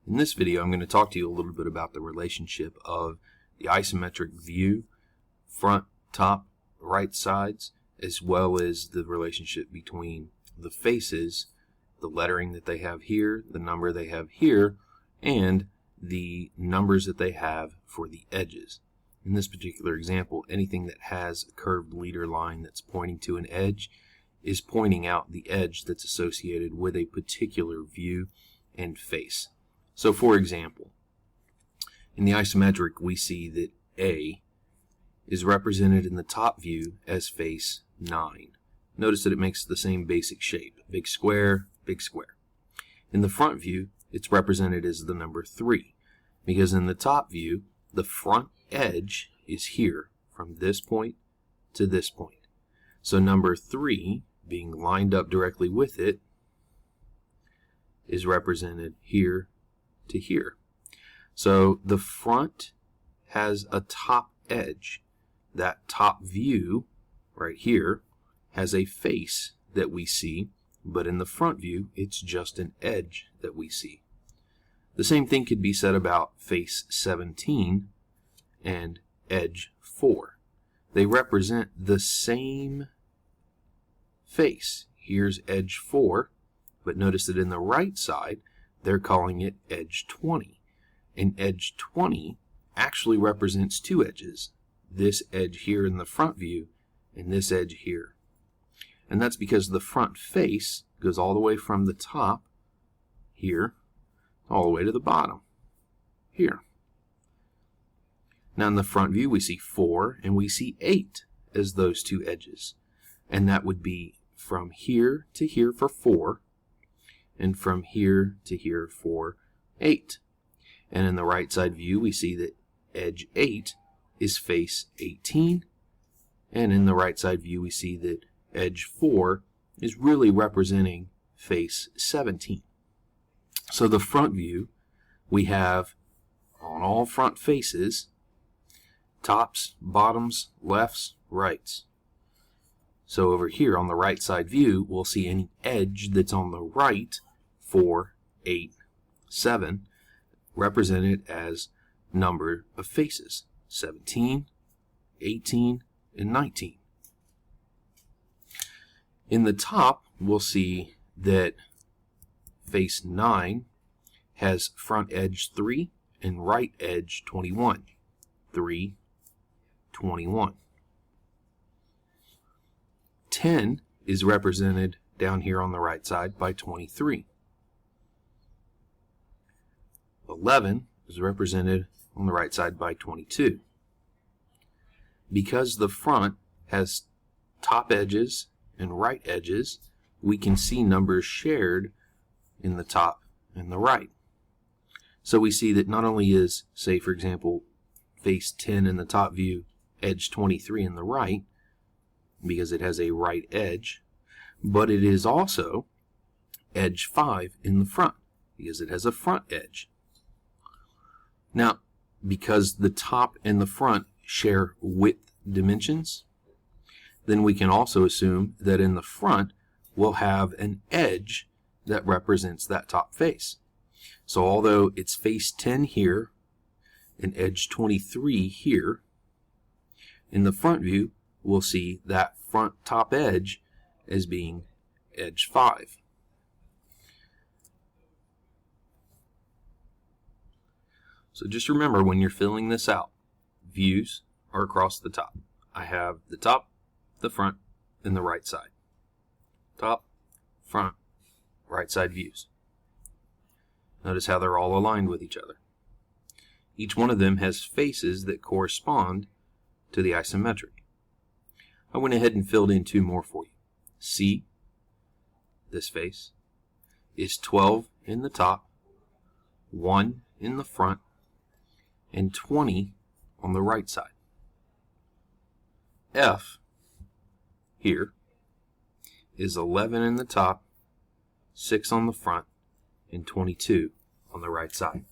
In this video, I'm going to talk to you a little bit about the relationship of the isometric view, front, top, right sides, as well as the relationship between the faces, the lettering that they have here, the number they have here, and the numbers that they have for the edges. In this particular example, anything that has a curved leader line that's pointing to an edge is pointing out the edge that's associated with a particular view and face. So for example, in the isometric we see that A is represented in the top view as face 9. Notice that it makes the same basic shape, big square, big square. In the front view it's represented as the number 3, because in the top view the front edge is here from this point to this point. So number 3 being lined up directly with it is represented here to here. So the front has a top edge. That top view right here has a face that we see, but in the front view it's just an edge that we see. The same thing could be said about face 17 and edge 4. They represent the same face. Here's edge 4, but notice that in the right side they're calling it edge 20. And edge 20 actually represents two edges. This edge here in the front view and this edge here. And that's because the front face goes all the way from the top here all the way to the bottom here. Now in the front view we see 4 and we see 8 as those two edges. And that would be from here to here for 4 and from here to here for 8. And in the right side view we see that edge 8 is face 18, and in the right side view we see that edge 4 is really representing face 17. So the front view we have on all front faces tops, bottoms, lefts, rights. So over here on the right side view we'll see any edge that's on the right, 4, 8, 7, represented as number of faces, 17, 18, and 19. In the top we'll see that face 9 has front edge 3 and right edge 21. 3, 21. 10 is represented down here on the right side by 23. 11 is represented on the right side by 22. Because the front has top edges and right edges, we can see numbers shared in the top and the right. So we see that not only is, say for example, face 10 in the top view, edge 23 in the right, because it has a right edge, but it is also edge 5 in the front, because it has a front edge. Now, because the top and the front share width dimensions, then we can also assume that in the front we'll have an edge that represents that top face. So although it's face 10 here and edge 23 here, in the front view we'll see that front top edge as being edge 5. So just remember, when you're filling this out, views are across the top. I have the top, the front, and the right side. Top, front, right side views. Notice how they're all aligned with each other. Each one of them has faces that correspond to the isometric. I went ahead and filled in 2 more for you. C, this face, is 12 in the top, 1 in the front, and 20 on the right side. F here is 11 in the top, 6 on the front, and 22 on the right side.